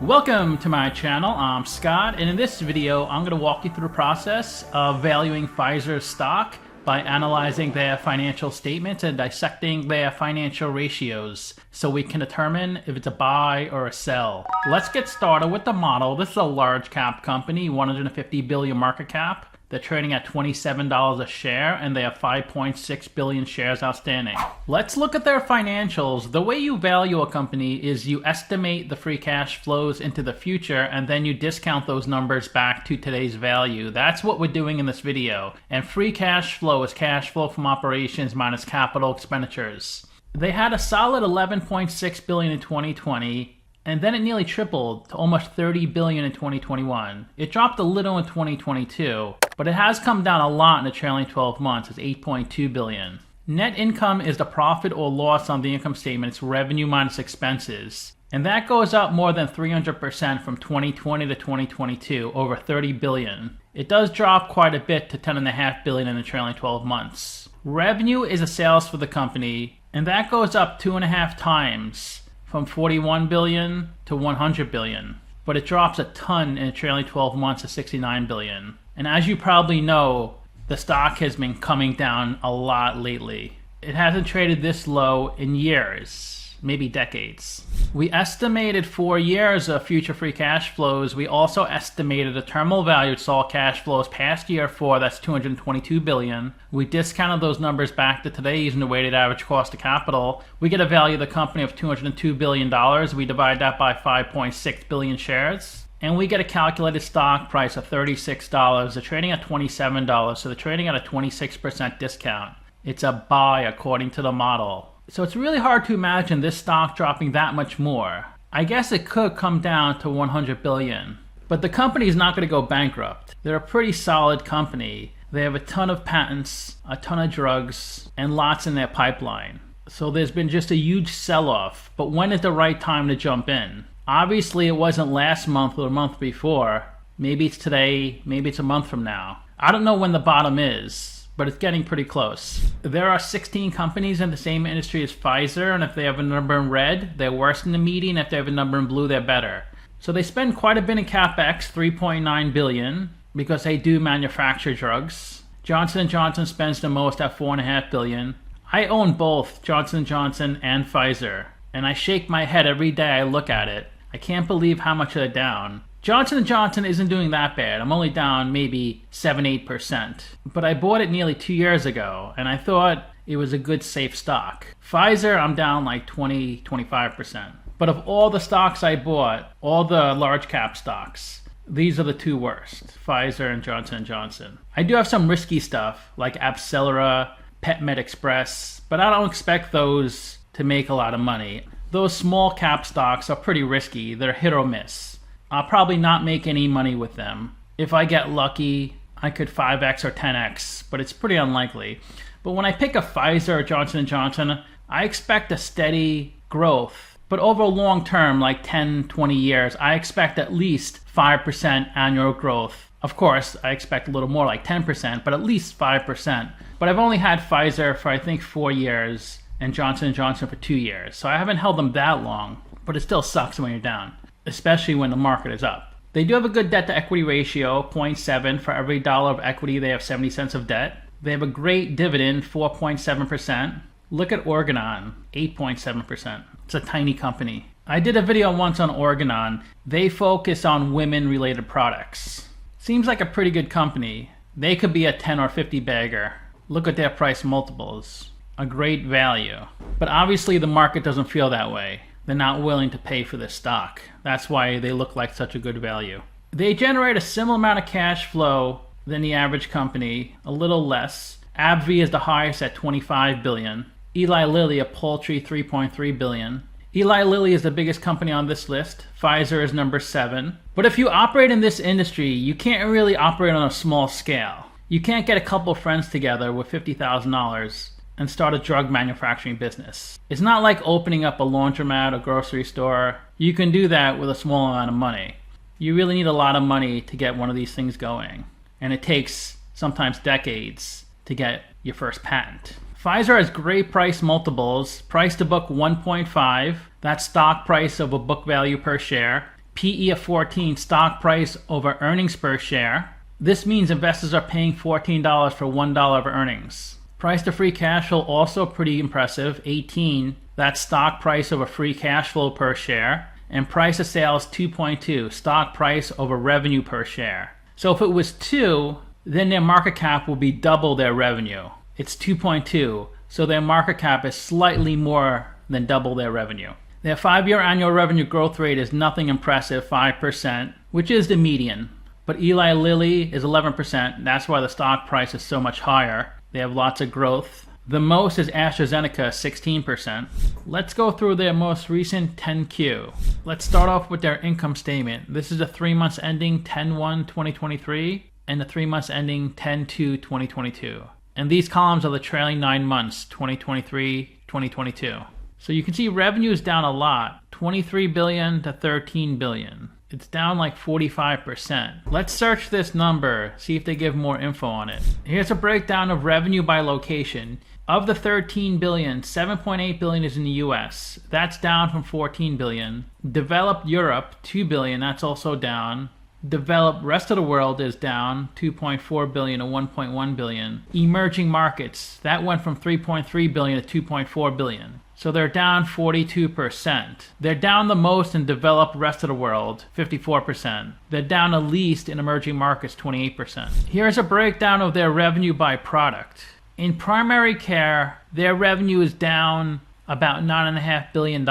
Welcome to my channel. I'm Scott, and in this video I'm going to walk you through the process of valuing Pfizer's stock by analyzing their financial statements and dissecting their financial ratios so we can determine if it's a buy or a sell. Let's get started with the model. This is a large cap company, 150 billion market cap. They're trading at $27 a share, and they have 5.6 billion shares outstanding. Let's look at their financials. The way you value a company is you estimate the free cash flows into the future, and then you discount those numbers back to today's value. That's what we're doing in this video. And free cash flow is cash flow from operations minus capital expenditures. They had a solid 11.6 billion in 2020. And then it nearly tripled to almost 30 billion in 2021. It dropped a little in 2022, but it has come down a lot in the trailing 12 months. It's 8.2 billion. Net income is the profit or loss on the income statement. It's revenue minus expenses. And that goes up more than 300% from 2020 to 2022, over 30 billion. It does drop quite a bit to 10.5 billion in the trailing 12 months. Revenue is a sales for the company, and that goes up 2.5 times. From 41 billion to 100 billion, but it drops a ton in the trailing 12 months to 69 billion. And as you probably know, the stock has been coming down a lot lately. It hasn't traded this low in years, maybe decades. We estimated 4 years of future free cash flows. We also estimated a terminal value of all cash flows past year 4, that's 222 billion. We discounted those numbers back to today using the weighted average cost of capital. We get a value of the company of $202 billion. We divide that by 5.6 billion shares. And we get a calculated stock price of $36. They're trading at $27, so they're trading at a 26% discount. It's a buy according to the model. So it's really hard to imagine this stock dropping that much more. I guess it could come down to 100 billion. But the company is not going to go bankrupt. They're a pretty solid company. They have a ton of patents, a ton of drugs, and lots in their pipeline. So there's been just a huge sell-off. But when is the right time to jump in? Obviously, it wasn't last month or the month before. Maybe it's today, maybe it's a month from now. I don't know when the bottom is, but it's getting pretty close. There are 16 companies in the same industry as Pfizer, and if they have a number in red, they're worse than the median. If they have a number in blue, they're better. So they spend quite a bit in CapEx, 3.9 billion, because they do manufacture drugs. Johnson & Johnson spends the most at 4.5 billion. I own both Johnson & Johnson and Pfizer, and I shake my head every day I look at it. I can't believe how much they're down. Johnson & Johnson isn't doing that bad. I'm only down maybe 7-8%. But I bought it nearly 2 years ago, and I thought it was a good, safe stock. Pfizer, I'm down like 20-25%. But of all the stocks I bought, all the large cap stocks, these are the two worst, Pfizer and Johnson & Johnson. I do have some risky stuff, like Abcellera, PetMed Express, but I don't expect those to make a lot of money. Those small cap stocks are pretty risky. They're hit or miss. I'll probably not make any money with them. If I get lucky, I could 5x or 10x, but it's pretty unlikely. But when I pick a Pfizer or Johnson & Johnson, I expect a steady growth. But over a long term, like 10, 20 years, I expect at least 5% annual growth. Of course, I expect a little more, like 10%, but at least 5%. But I've only had Pfizer for I think 4 years and Johnson & Johnson for 2 years. So I haven't held them that long, but it still sucks when you're down, especially when the market is up. They do have a good debt to equity ratio, 0.7. For every dollar of equity, they have 70 cents of debt. They have a great dividend, 4.7%. Look at Organon, 8.7%. It's a tiny company. I did a video once on Organon. They focus on women-related products. Seems like a pretty good company. They could be a 10 or 50 bagger. Look at their price multiples. A great value. But obviously the market doesn't feel that way. They're not willing to pay for this stock. That's why they look like such a good value. They generate a similar amount of cash flow than the average company, a little less. AbbVie is the highest at 25 billion. Eli Lilly, a paltry 3.3 billion. Eli Lilly is the biggest company on this list. Pfizer is number 7. But if you operate in this industry, you can't really operate on a small scale. You can't get a couple of friends together with $50,000 and start a drug manufacturing business. It's not like opening up a laundromat or grocery store. You can do that with a small amount of money. You really need a lot of money to get one of these things going. And it takes sometimes decades to get your first patent. Pfizer has great price multiples. Price to book 1.5. That's stock price over book value per share. PE of 14, stock price over earnings per share. This means investors are paying $14 for $1 of earnings. Price to free cash flow also pretty impressive, 18. That's stock price over free cash flow per share. And price to sales 2.2, stock price over revenue per share. So if it was 2, then their market cap will be double their revenue. It's 2.2, so their market cap is slightly more than double their revenue. Their 5-year annual revenue growth rate is nothing impressive, 5%, which is the median. But Eli Lilly is 11%. That's why the stock price is so much higher. They have lots of growth. The most is AstraZeneca, 16%. Let's go through their most recent 10Q. Let's start off with their income statement. This is the 3 months ending 10/1/2023 and the 3 months ending 10/2/2022. And these columns are the trailing 9 months, 2023, 2022. So you can see revenue is down a lot, 23 billion to 13 billion. It's down like 45%. Let's search this number, see if they give more info on it. Here's a breakdown of revenue by location. Of the 13 billion, 7.8 billion is in the US. That's down from 14 billion. Developed Europe, 2 billion, that's also down. Developed rest of the world is down 2.4 billion to 1.1 billion. Emerging markets, that went from 3.3 billion to 2.4 billion. So they're down 42%. They're down the most in developed rest of the world, 54%. They're down the least in emerging markets, 28%. Here's a breakdown of their revenue by product. In primary care, their revenue is down about $9.5 billion.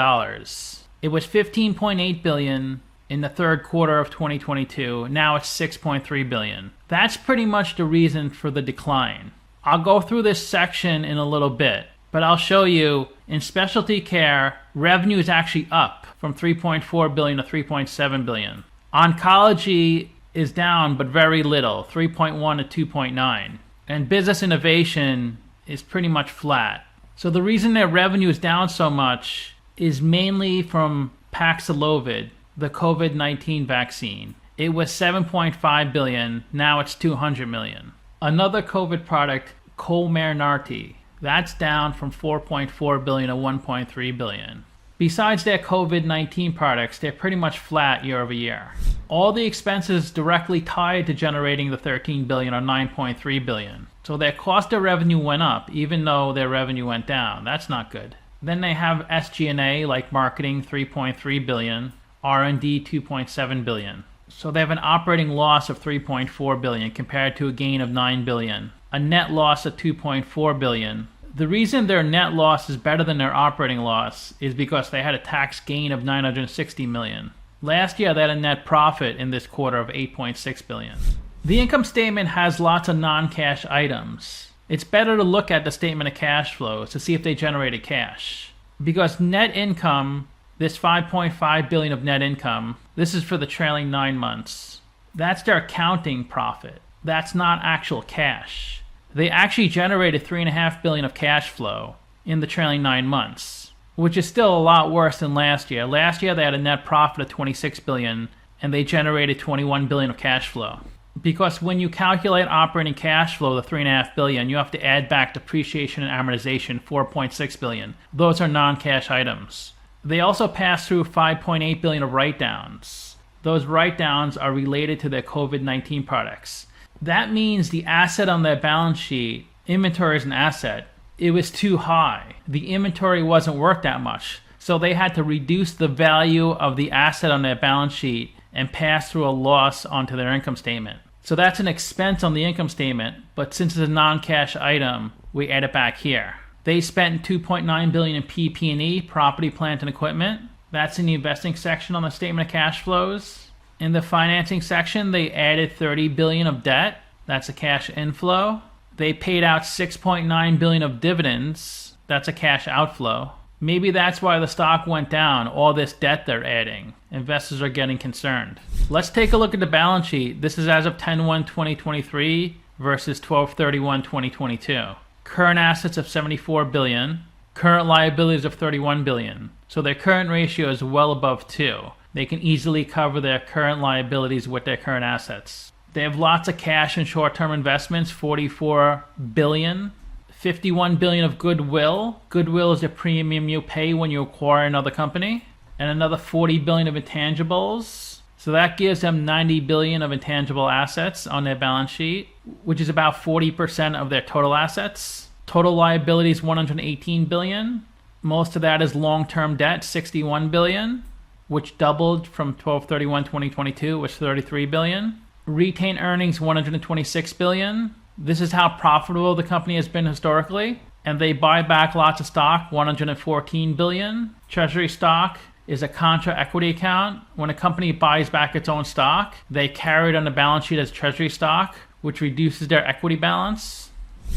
It was 15.8 billion in the third quarter of 2022. Now it's 6.3 billion. That's pretty much the reason for the decline. I'll go through this section in a little bit, but I'll show you in specialty care, revenue is actually up from 3.4 billion to 3.7 billion. Oncology is down, but very little, 3.1 to 2.9. And business innovation is pretty much flat. So the reason their revenue is down so much is mainly from Paxlovid, the COVID-19 vaccine. It was 7.5 billion, now it's 200 million. Another COVID product, Comirnaty, that's down from 4.4 billion to 1.3 billion. Besides their COVID-19 products, they're pretty much flat year over year. All the expenses directly tied to generating the 13 billion are 9.3 billion. So their cost of revenue went up, even though their revenue went down. That's not good. Then they have SG&A, like marketing, 3.3 billion, R&D, 2.7 billion. So they have an operating loss of 3.4 billion compared to a gain of 9 billion. A net loss of 2.4 billion. The reason their net loss is better than their operating loss is because they had a tax gain of 960 million. Last year they had a net profit in this quarter of 8.6 billion. The income statement has lots of non-cash items. It's better to look at the statement of cash flows to see if they generated cash. Because net income, this 5.5 billion of net income, this is for the trailing 9 months. That's their accounting profit. That's not actual cash. They actually generated 3.5 billion of cash flow in the trailing 9 months, which is still a lot worse than last year. Last year they had a net profit of 26 billion and they generated 21 billion of cash flow. Because when you calculate operating cash flow, the 3.5 billion, you have to add back depreciation and amortization, 4.6 billion. Those are non-cash items. They also passed through 5.8 billion of write-downs. Those write-downs are related to their COVID-19 products. That means the asset on their balance sheet, inventory is an asset, it was too high. The inventory wasn't worth that much. So they had to reduce the value of the asset on their balance sheet and pass through a loss onto their income statement. So that's an expense on the income statement, but since it's a non-cash item, we add it back here. They spent 2.9 billion in PP&E, property, plant, and equipment. That's in the investing section on the statement of cash flows. In the financing section, they added 30 billion of debt. That's a cash inflow. They paid out 6.9 billion of dividends. That's a cash outflow. Maybe that's why the stock went down, all this debt they're adding. Investors are getting concerned. Let's take a look at the balance sheet. This is as of 10/1/2023 versus 12/31/2022. Current assets of 74 billion. Current liabilities of 31 billion. So their current ratio is well above 2. They can easily cover their current liabilities with their current assets. They have lots of cash and short-term investments, 44 billion. 51 billion of goodwill. Goodwill is a premium you pay when you acquire another company. And another 40 billion of intangibles. So that gives them 90 billion of intangible assets on their balance sheet, which is about 40% of their total assets. Total liabilities 118 billion. Most of that is long-term debt, 61 billion, which doubled from 12/31/2022, which was 33 billion. Retained earnings 126 billion. This is how profitable the company has been historically. And they buy back lots of stock, 114 billion. Treasury stock is a contra equity account. When a company buys back its own stock, they carry it on the balance sheet as treasury stock, which reduces their equity balance.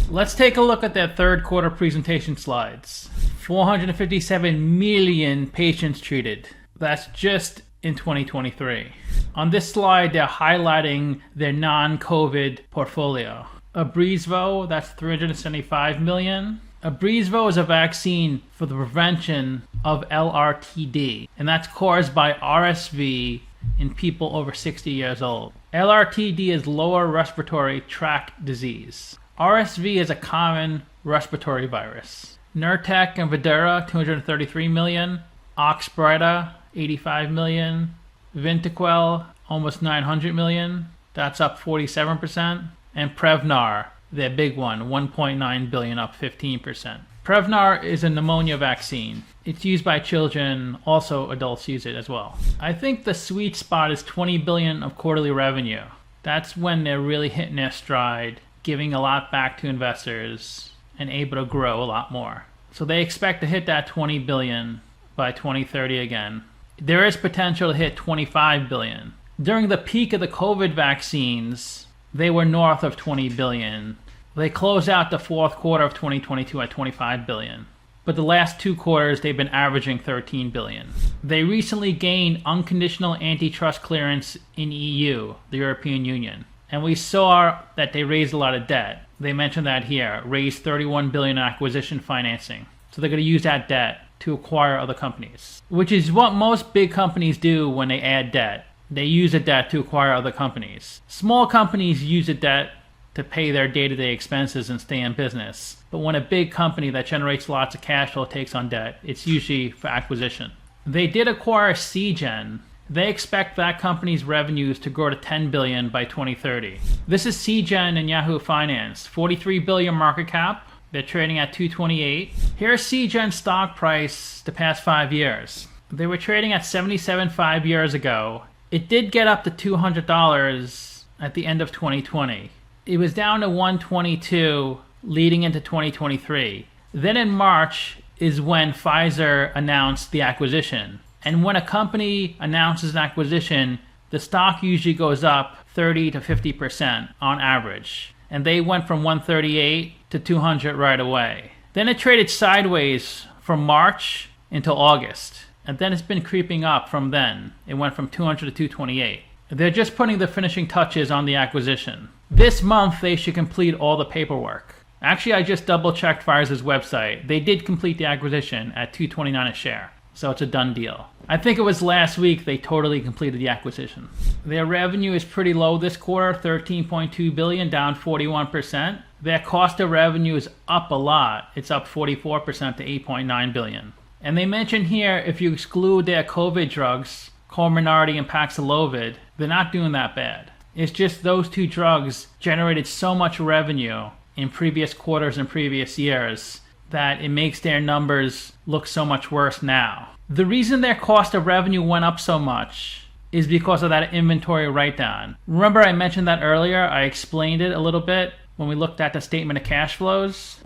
Let's take a look at their third quarter presentation slides. 457 million patients treated. That's just in 2023. On this slide, they're highlighting their non-COVID portfolio. Abrezvo, that's 375 million. Abrezvo is a vaccine for the prevention of LRTD, and that's caused by RSV in people over 60 years old. LRTD is lower respiratory tract disease. RSV is a common respiratory virus. Nurtec and Videra, 233 million. Oxbryta, 85 million. Vintiquel, almost 900 million. That's up 47%. And Prevnar, their big one, 1.9 billion, up 15%. Prevnar is a pneumonia vaccine. It's used by children, also adults use it as well. I think the sweet spot is 20 billion of quarterly revenue. That's when they're really hitting their stride, giving a lot back to investors and able to grow a lot more. So they expect to hit that 20 billion by 2030 again. There is potential to hit 25 billion. During the peak of the COVID vaccines, they were north of 20 billion. They closed out the fourth quarter of 2022 at 25 billion. But the last 2 quarters, they've been averaging 13 billion. They recently gained unconditional antitrust clearance in EU, the European Union. And we saw that they raised a lot of debt. They mentioned that here, raised 31 billion in acquisition financing. So they're going to use that debt to acquire other companies, which is what most big companies do when they add debt. They use a debt to acquire other companies. Small companies use a debt to pay their day-to-day expenses and stay in business. But when a big company that generates lots of cash flow takes on debt, it's usually for acquisition. They did acquire Seagen. They expect that company's revenues to grow to 10 billion by 2030. This is Seagen and Yahoo Finance, 43 billion market cap. They're trading at 228. Here's Seagen's stock price the past 5 years. They were trading at 77 5 years ago. It did get up to $200 at the end of 2020. It was down to 122 leading into 2023. Then in March is when Pfizer announced the acquisition. And when a company announces an acquisition, the stock usually goes up 30 to 50% on average. And they went from 138 to 200 right away. Then it traded sideways from March until August. And then it's been creeping up from then. It went from 200 to 228. They're just putting the finishing touches on the acquisition. This month, they should complete all the paperwork. Actually, I just double-checked Pfizer's website. They did complete the acquisition at $229 a share. So it's a done deal. I think it was last week they totally completed the acquisition. Their revenue is pretty low this quarter, 13.2 billion, down 41%. Their cost of revenue is up a lot. It's up 44% to 8.9 billion. And they mention here, if you exclude their COVID drugs, Comirnaty and Paxlovid, they're not doing that bad. It's just those 2 drugs generated so much revenue in previous quarters and previous years that it makes their numbers look so much worse now. The reason their cost of revenue went up so much is because of that inventory write-down. Remember I mentioned that earlier? I explained it a little bit when we looked at the statement of cash flows.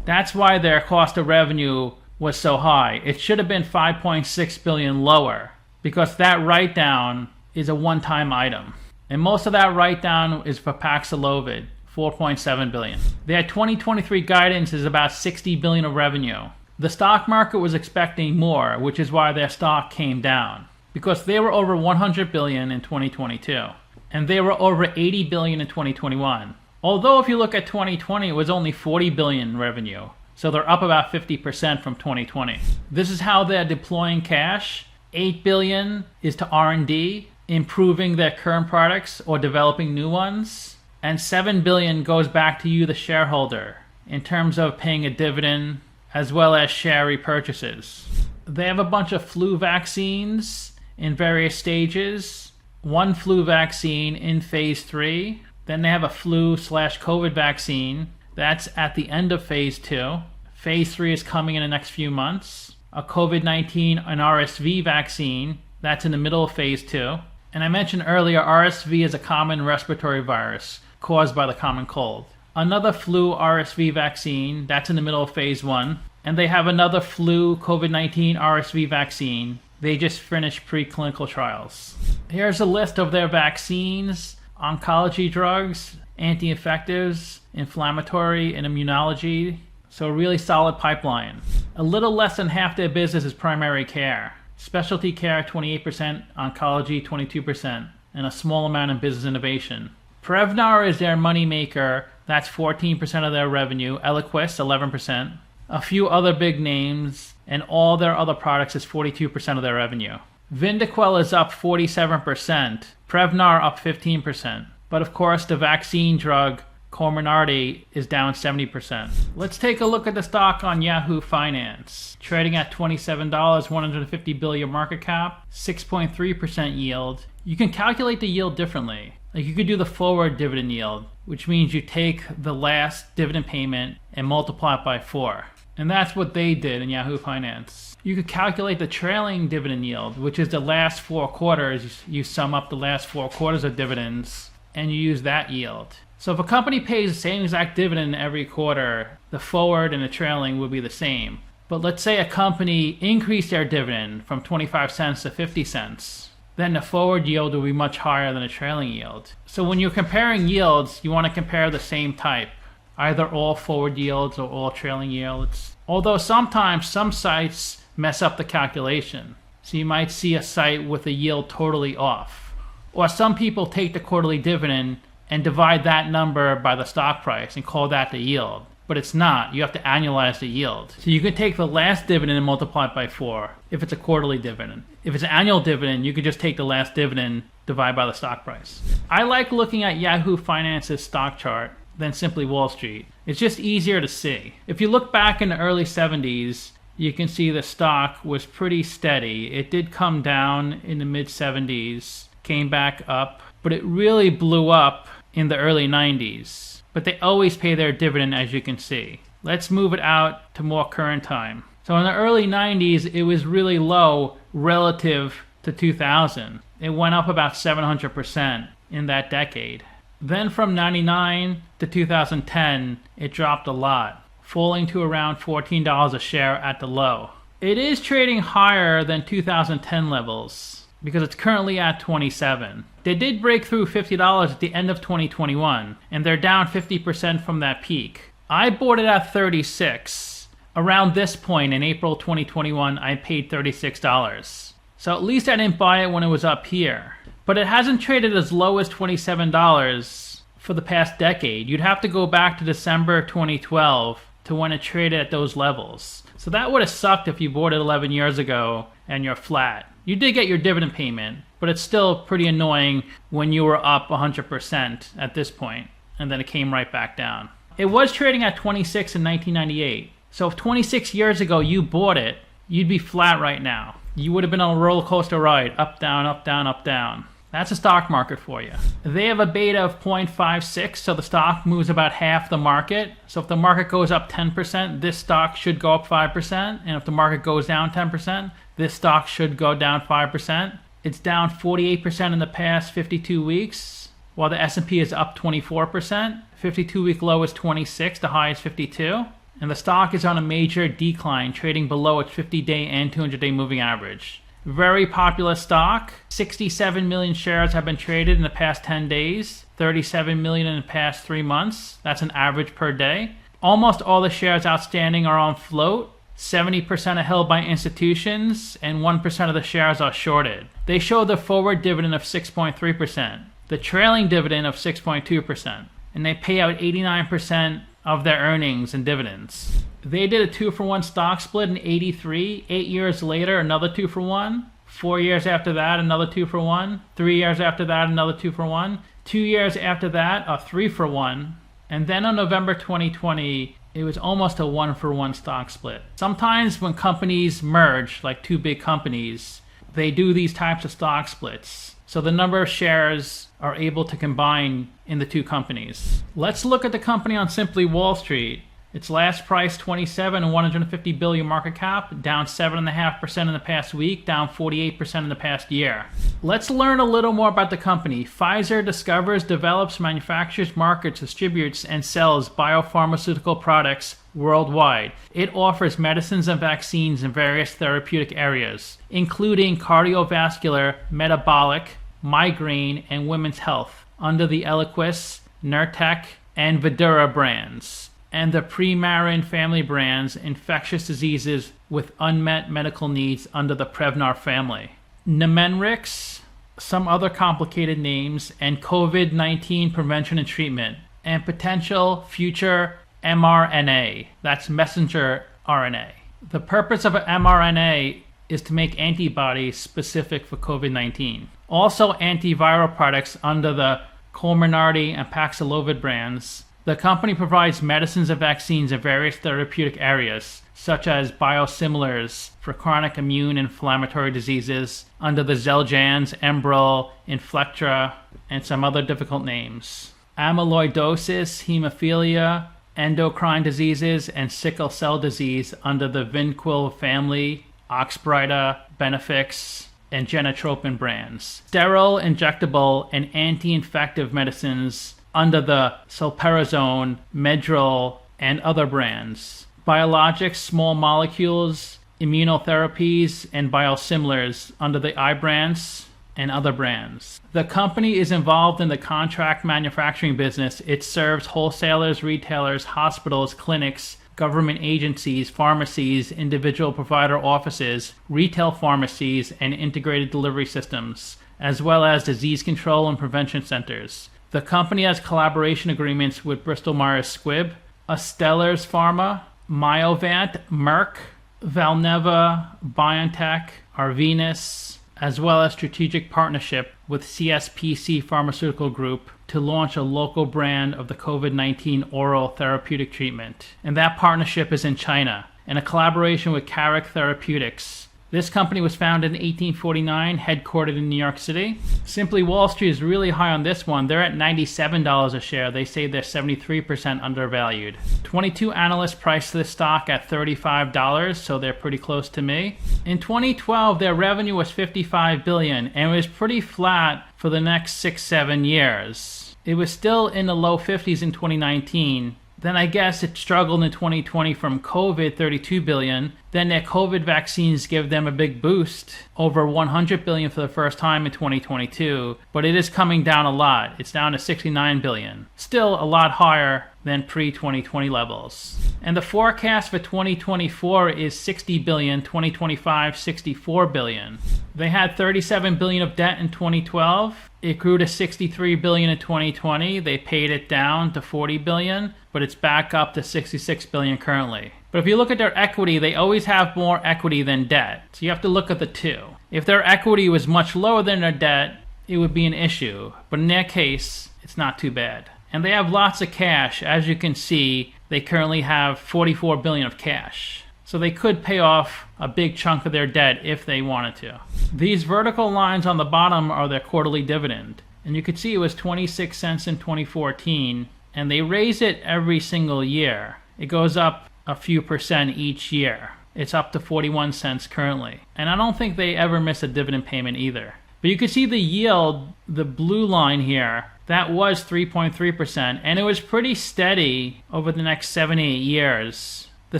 That's why their cost of revenue was so high. It should have been 5.6 billion lower because that write-down is a one-time item. And most of that write-down is for Paxlovid, 4.7 billion. Their 2023 guidance is about 60 billion of revenue. The stock market was expecting more, which is why their stock came down, because they were over 100 billion in 2022, and they were over 80 billion in 2021. Although if you look at 2020, it was only 40 billion revenue, so they're up about 50% from 2020. This is how they're deploying cash. 8 billion is to R&D, improving their current products or developing new ones. And 7 billion goes back to you, the shareholder, in terms of paying a dividend as well as share repurchases. They have a bunch of flu vaccines in various stages. one flu vaccine in phase 3. Then they have a flu/COVID vaccine. That's at the end of phase 2. Phase 3 is coming in the next few months. A COVID-19 and RSV vaccine. That's in the middle of phase 2. And I mentioned earlier, RSV is a common respiratory virus caused by the common cold. Another flu RSV vaccine. That's in the middle of phase 1. And they have another flu COVID-19 RSV vaccine. They just finished preclinical trials. Here's a list of their vaccines: oncology drugs, anti-infectives, inflammatory, and immunology. So a really solid pipeline. A little less than half their business is primary care. Specialty care, 28%, oncology, 22%, and a small amount in business innovation. Prevnar is their moneymaker. That's 14% of their revenue. Eliquis, 11%. A few other big names, and all their other products is 42% of their revenue. Vyndaqel is up 47%. Prevnar up 15%. But of course, the vaccine drug Comirnaty is down 70%. Let's take a look at the stock on Yahoo Finance. Trading at $27, $150 billion market cap, 6.3% yield. You can calculate the yield differently. Like, you could do the forward dividend yield, which means you take the last dividend payment and multiply it by 4. And that's what they did in Yahoo Finance. You could calculate the trailing dividend yield, which is the last 4 quarters. You sum up the last 4 quarters of dividends and you use that yield. So if a company pays the same exact dividend every quarter, the forward and the trailing would be the same. But let's say a company increased their dividend from 25 cents to 50 cents. Then the forward yield will be much higher than the trailing yield. So when you're comparing yields, you want to compare the same type, either all forward yields or all trailing yields. Although sometimes some sites mess up the calculation. So you might see a site with a yield totally off. Or some people take the quarterly dividend and divide that number by the stock price and call that the yield. But it's not. You have to annualize the yield. So you could take the last dividend and multiply it by 4 if it's a quarterly dividend. If it's an annual dividend, you could just take the last dividend, divide by the stock price. I like looking at Yahoo Finance's stock chart than simply Wall Street. It's just easier to see. If you look back in the early 70s, you can see the stock was pretty steady. It did come down in the mid 70s, came back up, but it really blew up in the early 90s. But they always pay their dividend, as you can see. Let's move it out to more current time. So in the early 90s, it was really low relative to 2000. It went up about 700% in that decade. Then from 99 to 2010, it dropped a lot, falling to around $14 a share at the low. It is trading higher than 2010 levels because it's currently at 27. They did break through $50 at the end of 2021, and they're down 50% from that peak. I bought it at 36. Around this point in April 2021, I paid $36. So at least I didn't buy it when it was up here. But it hasn't traded as low as $27 for the past decade. You'd have to go back to December 2012 to when it traded at those levels. So that would have sucked if you bought it 11 years ago and you're flat. You did get your dividend payment, but it's still pretty annoying when you were up 100% at this point, and then it came right back down. It was trading at 26 in 1998. So if 26 years ago you bought it, you'd be flat right now. You would have been on a roller coaster ride, up, down, up, down, up, down. That's a stock market for you. They have a beta of 0.56, so the stock moves about half the market. So if the market goes up 10%, this stock should go up 5%. And if the market goes down 10%, this stock should go down 5%. It's down 48% in the past 52 weeks, while the S&P is up 24%. 52-week low is 26, the high is 52. And the stock is on a major decline, trading below its 50-day and 200-day moving average. Very popular stock. 67 million shares have been traded in the past 10 days. 37 million in the past 3 months. That's an average per day. Almost all the shares outstanding are on float. 70% are held by institutions, and 1% of the shares are shorted. They show the forward dividend of 6.3%, the trailing dividend of 6.2%, and they pay out 89% of their earnings and dividends. They did a 2-for-1 stock split in '83. 8 years later, another 2-for-1. 4 years after that, another 2-for-1. 3 years after that, another 2-for-1. 2 years after that, a 3-for-1. And then on November 2020, it was almost a 1-for-1 stock split. Sometimes when companies merge, like two big companies, they do these types of stock splits. So the number of shares are able to combine in the two companies. Let's look at the company on Simply Wall Street. Its last price, 27 and 150 billion market cap, down 7.5% in the past week, down 48% in the past year. Let's learn a little more about the company. Pfizer discovers, develops, manufactures, markets, distributes, and sells biopharmaceutical products worldwide. It offers medicines and vaccines in various therapeutic areas, including cardiovascular, metabolic, migraine, and women's health, under the Eliquis, Nurtec, and Vidura brands, and the Premarin family brands, infectious diseases with unmet medical needs, under the Prevnar family. Nemenrix, some other complicated names, and COVID-19 prevention and treatment, and potential future mRNA, that's messenger RNA. The purpose of an mRNA is to make antibodies specific for COVID-19. Also antiviral products under the Comirnaty and Paxlovid brands. The company provides medicines and vaccines in various therapeutic areas, such as biosimilars for chronic immune inflammatory diseases under the Xeljanz, Enbrel, Inflectra, and some other difficult names. Amyloidosis, hemophilia, endocrine diseases, and sickle cell disease under the Vinquil family, Oxbryta, Benefix, and Genotropin brands. Sterile, injectable, and anti-infective medicines under the Sulperazone, Medrol, and other brands. Biologics, small molecules, immunotherapies, and biosimilars under the Ibrance and other brands. The company is involved in the contract manufacturing business. It serves wholesalers, retailers, hospitals, clinics, government agencies, pharmacies, individual provider offices, retail pharmacies, and integrated delivery systems, as well as disease control and prevention centers. The company has collaboration agreements with Bristol Myers Squibb, Astellas Pharma, Myovant, Merck, Valneva, BioNTech, Arvinas, as well as strategic partnership with CSPC Pharmaceutical Group to launch a local brand of the COVID-19 oral therapeutic treatment. And that partnership is in China, and a collaboration with Carrick Therapeutics. This company was founded in 1849, headquartered in New York City. Simply Wall Street is really high on this one. They're at $97 a share. They say they're 73% undervalued. 22 analysts priced this stock at $35, so they're pretty close to me. In 2012, their revenue was $55 billion, and it was pretty flat for the next 6-7 years. It was still in the low 50s in 2019. Then I guess it struggled in 2020 from COVID, $32 billion. Then their COVID vaccines give them a big boost, over $100 billion for the first time in 2022. But it is coming down a lot. It's down to $69 billion. Still a lot higher than pre-2020 levels. And the forecast for 2024 is $60 billion, 2025, $64 billion. They had $37 billion of debt in 2012. It grew to $63 billion in 2020. They paid it down to $40 billion, but it's back up to $66 billion currently. But if you look at their equity, they always have more equity than debt. So you have to look at the two. If their equity was much lower than their debt, it would be an issue. But in their case, it's not too bad. And they have lots of cash. As you can see, they currently have $44 billion of cash. So they could pay off a big chunk of their debt if they wanted to. These vertical lines on the bottom are their quarterly dividend. And you could see it was 26 cents in 2014. And they raise it every single year. It goes up a few percent each year. It's up to 41 cents currently. And I don't think they ever miss a dividend payment either. But you can see the yield, the blue line here, that was 3.3%. And it was pretty steady over the next 7-8 years. The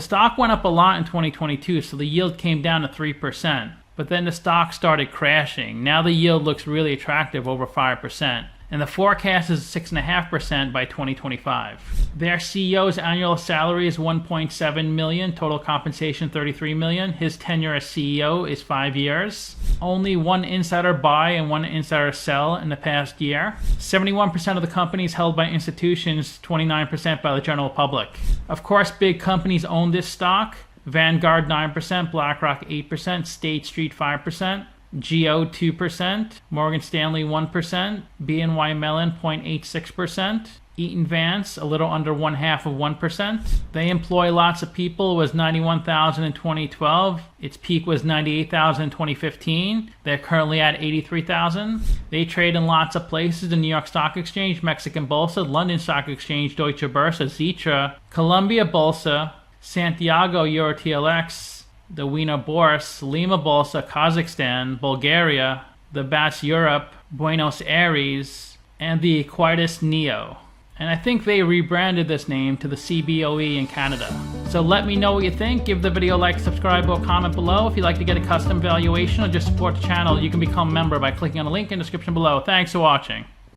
stock went up a lot in 2022, so the yield came down to 3%. But then the stock started crashing. Now the yield looks really attractive, over 5%. And the forecast is 6.5% by 2025. Their CEO's annual salary is $1.7 million, total compensation $33 million. His tenure as CEO is 5 years. Only one insider buy and one insider sell in the past year. 71% of the company is held by institutions, 29% by the general public. Of course, big companies own this stock. Vanguard 9%, BlackRock 8%, State Street 5%. GEO 2%, Morgan Stanley 1%, BNY Mellon 0.86%, Eaton Vance, a little under 0.5%. They employ lots of people. It was 91,000 in 2012. Its peak was 98,000 in 2015. They're currently at 83,000. They trade in lots of places: the New York Stock Exchange, Mexican Bolsa, London Stock Exchange, Deutsche Börse, Xetra, Colombia Bolsa, Santiago EuroTLX, the Wiener Börse, Lima Bolsa, Kazakhstan, Bulgaria, the BATS Europe, Buenos Aires, and the Equitas Neo. And I think they rebranded this name to the CBOE in Canada. So let me know what you think. Give the video a like, subscribe, or comment below. If you'd like to get a custom valuation or just support the channel, you can become a member by clicking on the link in the description below. Thanks for watching.